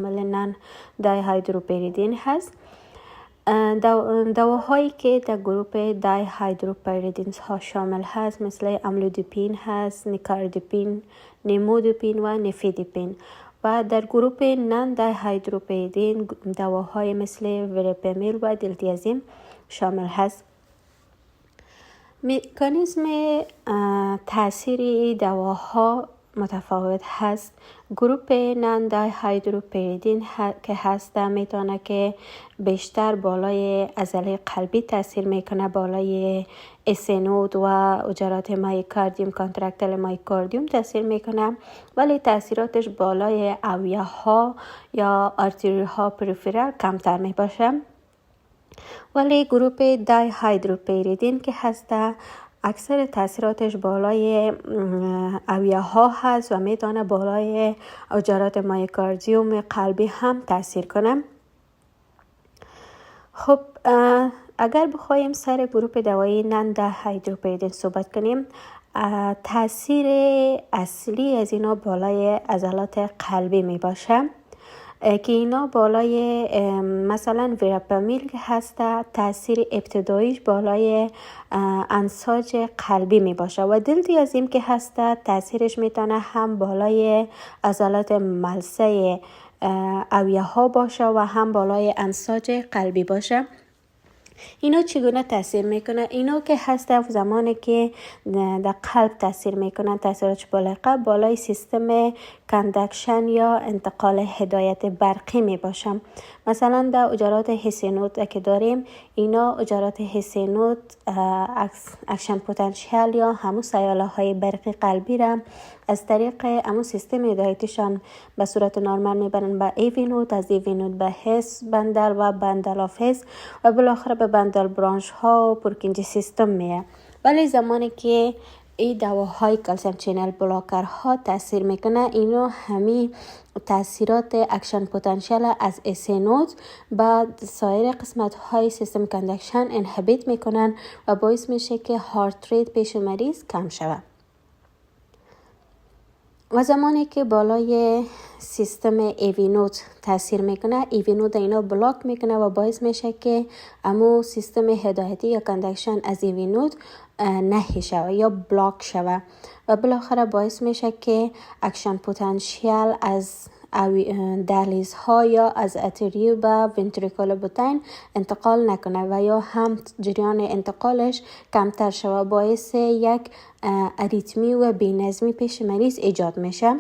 نان دای هیدروپریدین هست. دواهایی که در گروه دای هیدروپریدین ها شامل هست مثل املودیپین هست، نیکاردیپین، نیمودیپین و نیفیدیپین. و در گروه نان دای هیدروپریدین دواهای مثل وریپامیل و دلتیازیم شامل هست. مکانیزم تاثیر دواها متفاوت هست. گروپ نان دای هیدروپریدین که هست میتونه که بیشتر بالای عضله قلبی تاثیر میکنه، بالای اسنود و عجلات مایوکاردیوم، کانترکتل مایوکاردیوم تاثیر میکنه، ولی تاثیراتش بالای اوعیه ها یا آرتری ها پریفرال کمتر میباشه. ولی گروپ دای هیدروپریدین که هسته اکثر تاثیراتش بالای اوعیه ها هست و میتونه بالای عجلات مایوکاردیوم قلبی هم تاثیر کنه. خب اگر بخوایم سر گروپ دوایی نان دای هیدروپریدین صحبت کنیم، تاثیر اصلی از اینا بالای عضلات قلبی می باشه که اینا بالای مثلا وریپامیل که هسته تاثیر ابتداییش بالای انساج قلبی می باشه و دلتیازیم که هسته تاثیرش میتونه هم بالای عضلات ملسه اوعیه ها باشه و هم بالای انساج قلبی باشه. اینا چگونه تاثیر میکنه؟ اینا که هست زمانی که در قلب تاثیر میکنن، تاثیراتش بالای قلب بالای سیستم کاندکشن یا انتقال هدایت برقی میباشم. مثلا در عجلات حسی نود که داریم، اینا عجلات حسی نود اکشن پتانسیل یا همون سیاله های برقی قلبی را از طریق همون سیستم هدایتشان به صورت نرمال میبرن به ایوی نود، از ایوی نود به حس بندل و بندل آف حس و بالاخره به بندل برانش ها و پورکینجی سیستم میه. ولی زمانی که این دواهای کلسیم چینل بلاکر ها تاثیر میکنه، اینو همی تاثیرات اکشن پتانسیل از اسنود با سایر قسمت های سیستم کاندکشن انهبیت میکنن و باعث میشه که هارت ریت پیش مریض کم شود. و زمانی که بالای سیستم ایوی نود تاثیر میکنه، ایوی نود اینا بلاک میکنه و باعث میشه که امو سیستم هدایتی یا کاندکشن از ایوی نود نهی شود یا بلاک شود و بالاخره باعث میشه که اکشن پتانسیل از دهلیز ها یا از اتریو به ونتریکول بوتین انتقال نکنه و یا هم جریان انتقالش کمتر شود، باعث یک اریتمی و بینظمی پیش مریض ایجاد میشه.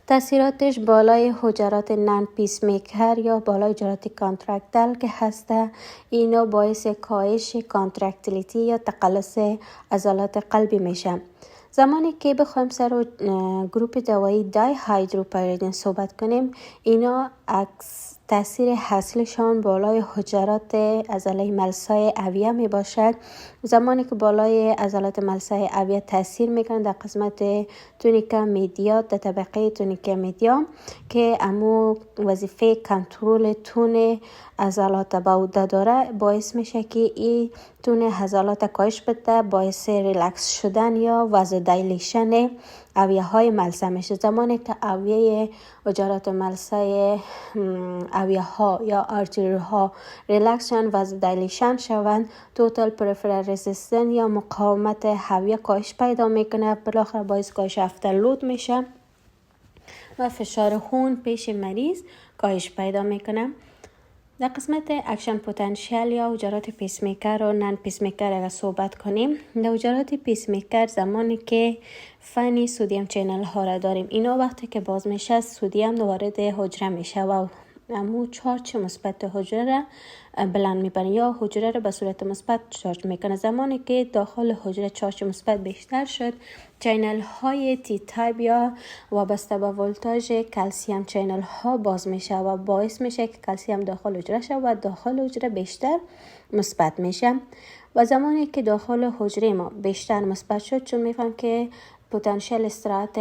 تاثیراتش بالای حجرات نان پیس میکر یا بالای حجرات کانترکتل که هسته، اینا باعث کاهش کانترکتیلیتی یا تقلص عضلات قلبی میشه. زمانی که بخوایم سر گروپ دوایی دای هیدروپریدین صحبت کنیم، اینا تاثیر حاصلشان بالای حجرات عضله ملسه اوعیه می باشد. زمانی که بالای عضلات ملسه اوعیه تاثیر میکنند در قسمت تونیکا میدیا، در طبقه تونیکا میدیا که امو وظیفه کنترل تون عضلات بوده داره، باعث میشه که این تون عضلات کاهش بده، باعث ریلکس شدن یا وازودایلیشن اوعیه های ملسه میشه. زمانی که اوعیه عجلات ملسه اوعیه ها یا آرتری ها ریلکس شن، وازودایلیشن شوند، توتال پریفرال رزिस्टنس یا مقاومت اوعیه کاهش پیدا میکنه، بالاخره باعث کاهش افترلود میشه و فشار خون پیش مریض کاهش پیدا میکنه. در قسمت اکشن پتانسیل یا حجرات پیس میکر و نان پیس میکر اگر صحبت کنیم، در حجرات پیس میکر زمانی که فنی سودیم چینل ها را داریم، اینا وقتی که باز میشه سودیم وارد حجره میشه و امو چارج مثبت حجره را بلند میبره یا حجره را به صورت مثبت چارج میکنه. زمانی که داخل حجره چارج مثبت بیشتر شد، چینل های تی تایپ یا وابسته به ولتاژ کلسیم چینل ها باز میشه و باعث میشه که کلسیم داخل حجره شد و داخل حجره بیشتر مثبت میشه. و زمانی که داخل حجره ما بیشتر مثبت شد، چون میفهم که پتانسیل استراحت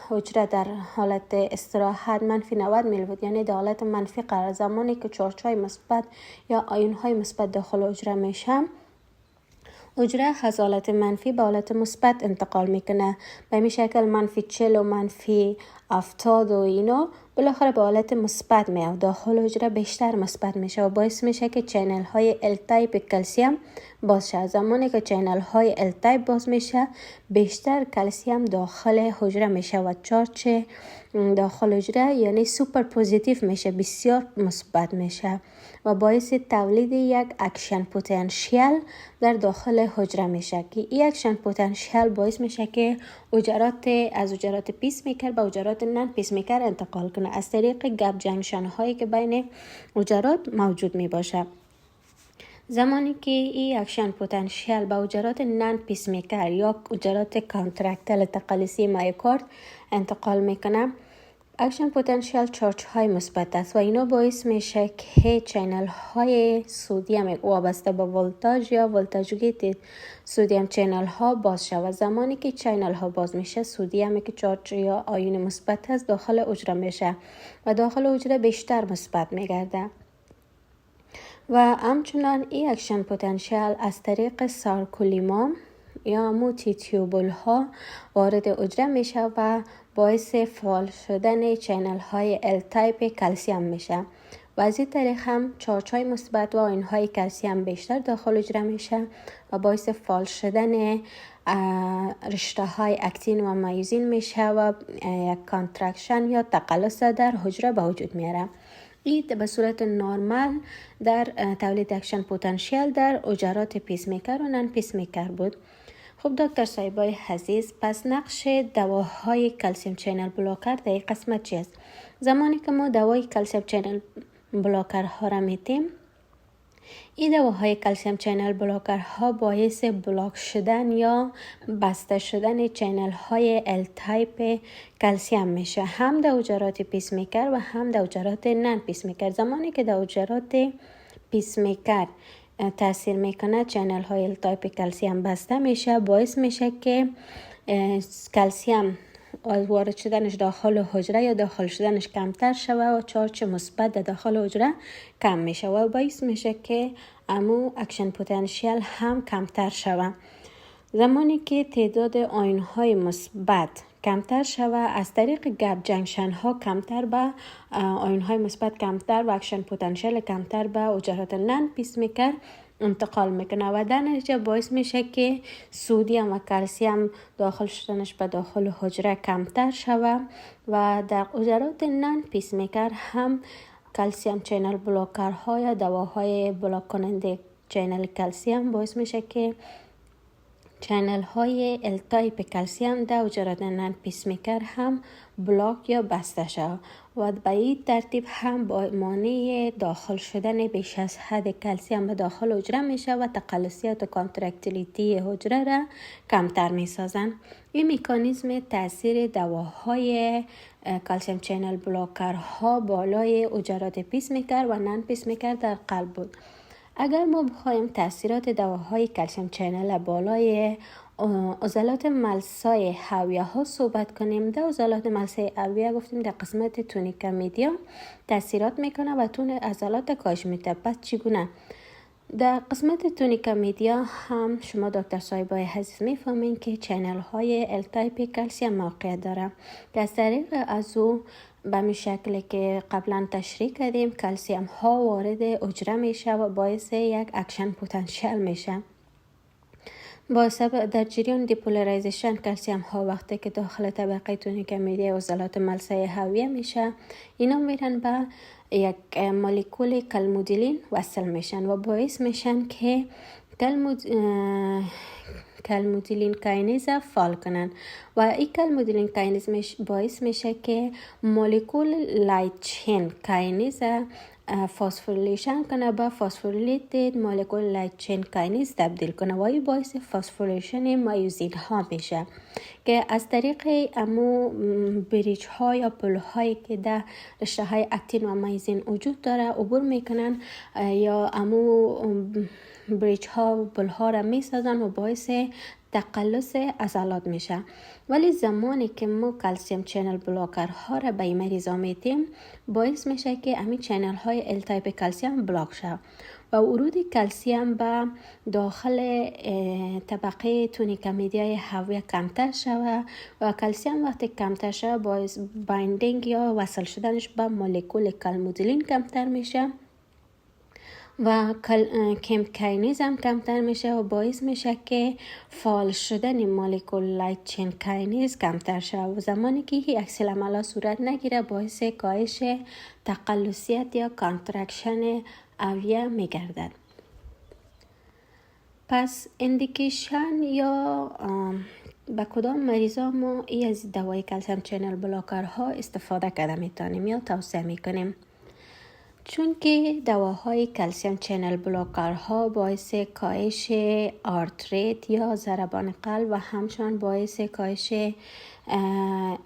حجره در حالت استراحت منفی 90 میلیولت، یعنی در حالت منفی قرار. زمانی که چارج‌های مثبت یا آیون‌های مثبت داخل حجره میشه، حجره از حالت منفی به حالت مثبت انتقال میکنه. به این شکل منفی 40 و منفی 70 و اینا بالاخره به حالت مثبت میاد، داخل حجره بیشتر مثبت میشه و باعث میشه که چینل های ال تایپ کلسیم باز شه. زمانی که چینل های ال تایپ باز میشه بیشتر کلسیم داخل حجره میشه و چارج داخل حجره یعنی سوپر پوزیتیو میشه، بسیار مثبت میشه و باعث تولید یک اکشن پتانسیل در داخل حجره میشه که این اکشن پتانسیل باعث میشه که از حجرات پیس میکر به حجرات نان پیس میکر انتقال کنه از طریق گپ جنکشن هایی که بین حجرات موجود می باشه. زمانی که این اکشن پتانسیل به حجرات نان پیس میکر یا حجرات کانترکتل تقلصی مایوکارد انتقال میکنه، اکشن پتانسیل چارج های مثبت است و اینا باعث میشه که چینل های سودیم وابسته به ولتاژ یا ولتاژگیت سودیم چینل ها باز شود. زمانی که چینل ها باز میشه سودیم که چارج یا آیون مثبت است داخل حجره میشه و داخل حجره بیشتر مثبت میگرده و همچنان این اکشن پتانسیل از طریق سارکولیما یا موتی تیوبول ها وارد حجره میشه و باعث فعال شدن چینل های ال تایپ کلسیم میشه و از این طریق هم چارج های مثبت و آیون های کلسیم بیشتر داخل حجره میشه و باعث فعال شدن رشته های اکتین و مایوزین میشه و یک کانترکشن یا تقلص در حجره به وجود میاره. این به صورت نرمال در تولید اکشن پتانسیل در حجرات پیس میکر و نان پیس میکر بود. خب دکتر صاحبای عزیز، پس نقش دواهای کلسیم چینل بلوکر در این قسمت چی است؟ زمانی که ما دوای کلسیم چینل بلوکر ها را میتیم، این دواهای کلسیم چینل بلوکر ها باعث بلاک شدن یا بسته شدن چینل های ال تایپ کلسیم میشه، هم در حجرات پیس میکر و هم در حجرات نان پیس میکر. زمانی که در حجرات پیس میکر تاثیر میکنه چینل های ال تایپ کلسیم بسته میشه، باعث میشه که کلسیم وارد شدنش داخل حجره یا داخل شدنش کمتر شوه و چارج مثبت در داخل حجره کم میشه و باعث میشه که امو اکشن پتانسیل هم کمتر شوه. زمانی که تعداد آیون های مثبت کمتر شوه از طریق گپ جنکشن ها کمتر به آیون های مثبت کمتر و اکشن پتانسیل کمتر به حجرات نان پیس میکر انتقال میکنه و در نتیجه باعث میشه که سودیم و کلسیم داخل شدنش به داخل حجره کمتر شوه و در حجرات نان پیس میکر هم کلسیم چینل بلوکر ها یا دواهای بلاک کننده چینل کلسیم باعث میشه که چینل های ال تایپ کلسیم در حجرات نان پیس میکر هم بلاک یا بسته شود و به این ترتیب هم با مانع داخل شدن بیش از حد کلسیم به داخل حجره میشه و تقلصیت و کانترکتیلیتی حجره را کمتر میسازن. این مکانیزم تاثیر دواهای کلسیم چینل بلوکر ها بالای حجرات پیس میکر و نان پیس میکر در قلب بود. اگر ما بخوایم تاثیرات دواهای کلسیم چینل بالای عضلات ملسای هاویه ها صحبت کنیم، در عضلات ملسای هاویه گفتیم در قسمت تونیکا میدیا تاثیرات میکنه و تون عضلات کاهش میده. پس چگونه؟ در قسمت تونیکا میدیا هم شما دکتر صاحبای عزیز میفهمین که چینل های ال تایپ کلسیم موقعیت داره که از طریق از او به می شکلی که قبلا تشریح کردیم کلسیم ها وارد حجره میشه و باعث یک اکشن پتانسیل میشه. در جریان دیپولریزیشن کلسیم ها وقتی که داخل طبقه تونیکا میدیا عضلات ملسای هاویه میشه، اینا میرن به یک مولکول کلمودولین وصل میشن و باعث میشن که کلمودولین کاینیز فعال کنن و این کلمودولین کاینیز باعث میشه که مولکول لایت چین کاینیز فسفوریلیشن کنه به فسفوریلیتد مولکول لایت چین کاینیز تبدیل کنه و این باعث فسفوریلیشن مایوزین ها میشه که از طریق امو بریج ها یا پل هایی که در رشته های اکتین و مایوزین وجود داره عبور میکنن یا امو بریج ها و پل ها را میسازن و باعث تقلص عضلات میشه. ولی زمانی که ما کلسیم چنل بلاکر ها را به این مریضا میتیم باعث میشه که همین چنل های ال تایپ کلسیم بلاک شه و ورود کلسیم به داخل طبقه تونیک میدیای هویه کمتر شوه و کلسیم وقتی کمتر شوه باعث بایندینگ یا وصل شدنش به مولکول کالمودولین کمتر میشه و کیمکاینیز هم کمتر میشه و باعث میشه که فعال شدن مولکول لایت چین کاینیز کمتر شه و زمانی که هی عکس العمل صورت نگیره باعث کاهش تقلصیت یا کانترکشن اویه میگردد. پس اندیکیشن یا به کدام مریضا ما از دوای کلسیم چنل بلاکر ها استفاده کرده میتونیم یا توصیه میکنیم؟ چون که دواهای کلسیم چنل بلاکر ها باعث کاهش آرت ریت یا ضربان قلب و همچنان باعث کاهش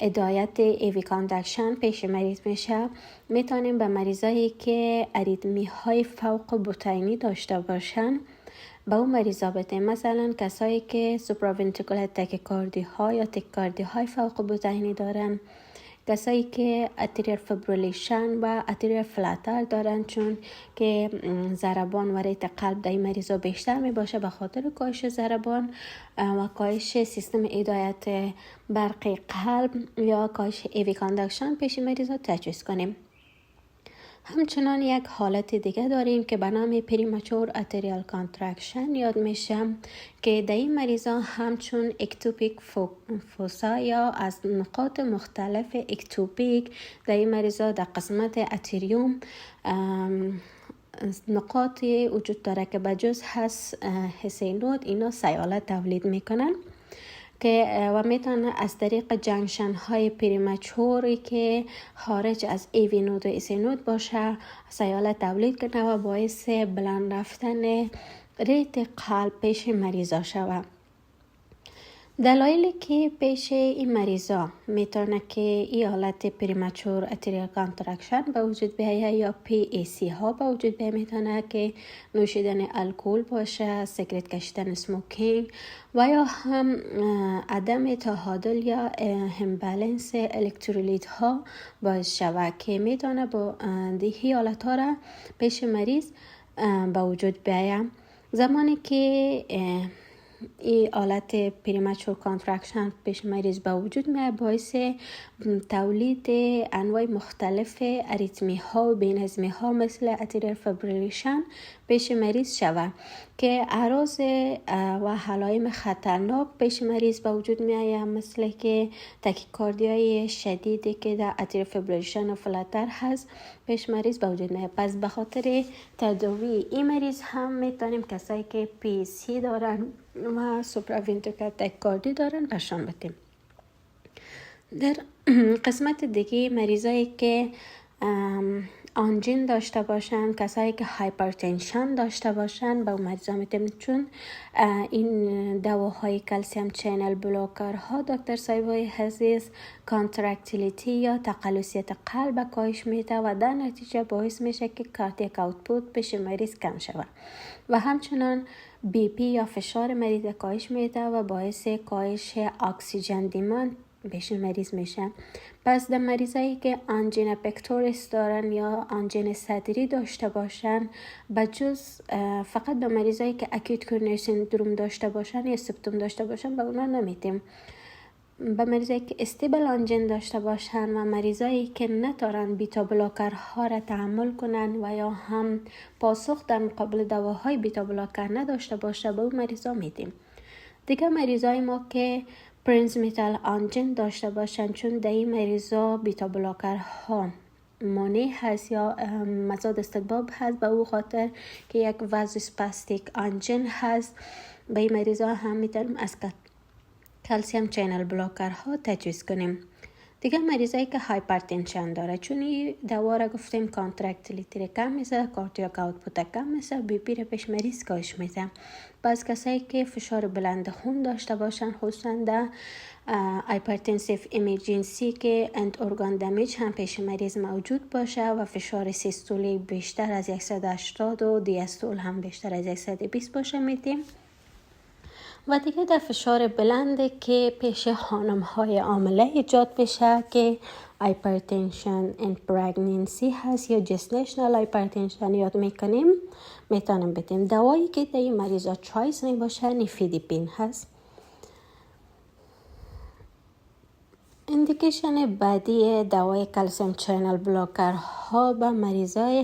هدایت ایوی کاندکشن پیش مریض میشه، میتونیم به مریضایی که اریتمی های فوق بطینی داشته باشن با اون مریضا بدیم. مثلا کسایی که سوپراونتریکولار تاکیکاردی ها یا تاکیکاردی های فوق بطینی دارن، کسایی که اتریال فیبریلیشن و اتریال فلاتر دارن، چون که ضربان و ریت قلب در این مریضا بیشتر می باشه به خاطر کاهش ضربان و کاهش سیستم هدایت برقی قلب یا کاهش ایوی کاندکشن پیش مریضا تجویز کنیم. همچنان یک حالت دیگه داریم که به نام پریمچور اتریال کانترکشن یاد میشه که در این مریضا همچون اکتوپیک فوسا یا از نقاط مختلف اکتوپیک در این مریضا در قسمت اتریوم نقاطی وجود داره که بجز هست حسی نود اینا سیاله تولید میکنن که و میتونه از طریق جنکشن های پریمچوری که خارج از ایوی نود و ایسی نود باشه سیاله تولید کنه و باعث بلند رفتن ریت قلب پیش مریضا شود. دلایلی که پیش این مریضا میتونه که این حالت پریمچور اتریال کانترکشن به وجود بیایه یا PAC ها به وجود بیایه، میتونه که نوشیدن الکل باشه، سیگرت کشیدن سموکینگ و یا هم عدم تعادل یا همبالانس الکترولیت ها باعث شود که میتونه با دیگه حالت ها را پیش مریض به وجود بیایه. زمانی که این حالت پریمچور کانترکشن پیش مریض به وجود میاد باعث تولید انواع مختلف اریتمی ها و بینظمی ها مثل اتریال فیبریلیشن پیش مریض شود که اعراض و علائم خطرناک پیش مریض به وجود میاد مثل که تاکیکاردی های شدیدی که در اتریال فیبریلیشن و فلاتر هست پیش مریض به وجود میاد. پس به خاطر تداوی این مریض هم میتونیم کسایی که PAC دارن و سوپراونتریکولار تاکیکاردی دارن نشان بدیم. در قسمت دیگه مریضایی که آنژین داشته باشن، کسایی که هایپرتنشن داشته باشن با مریضا میتونیم، چون این دواهای کلسیم چنل بلوکر ها دکتر صاحبای عزیز کانترکتیلیتی یا تقلصیت قلب کاهش میده و در نتیجه باعث میشه که کاردیاک اوتپوت پیش مریض کم شود و همچنان BP یا فشار مریض کاهش میده و باعث کاهش اکسیژن دیماند پیش مریض میشه. پس در مریضایی که آنژینا پکتوریس دارن یا آنژین صدری داشته باشن بجز فقط به مریضایی که اکیوت کورونری سیندروم داشته باشن یا سیمپتوم داشته باشن به اونا نمیدیم. به مریضایی که استیبل آنژین داشته باشن و مریضایی که نتارن بیتا بلاکر ها را تحمل کنن و یا هم پاسخ در مقابل دواهای بیتا بلاکر نداشته باشه به اون مریضا میدیم. دیگه مریضای ما که پرنسمیتال آنژین داشته باشن، چون در این مریضا بیتا بلاکر ها مانع هست یا مزاد استدباب هست به او خاطر که یک وازوسپاستیک آنژین هست، به این مریضا هم میتونیم از کلسیم چنل بلاکر ها تجویز کنیم. دیگه مریضایی که هایپرتنشن داره، چون این دوا را گفتیم کانترکتیلیتی را کم میشه، کاردیاک اوتپوت کم میشه، BP را پیش مریض کاهش میده. باز کسایی که فشار بلند خون داشته باشن، خصوصا در هایپرتنسیو ایمرجنسی که اند ارگان دمیج هم پیش مریض موجود باشه و فشار سیستولی بیشتر از 180 و دیاستول هم بیشتر از 120 باشه میدیم. و دیگه در فشار بلنده که پیش خانم های حامله ایجاد بشه که hypertension in pregnancy هست یا gestational hypertension یاد میکنیم، میتونیم بدیم. دوایی که در این مریضا چایس می باشه نیفیدیپین هست. اندیکیشن بعدی دوای کلسیم چینل بلاکر ها به مریضای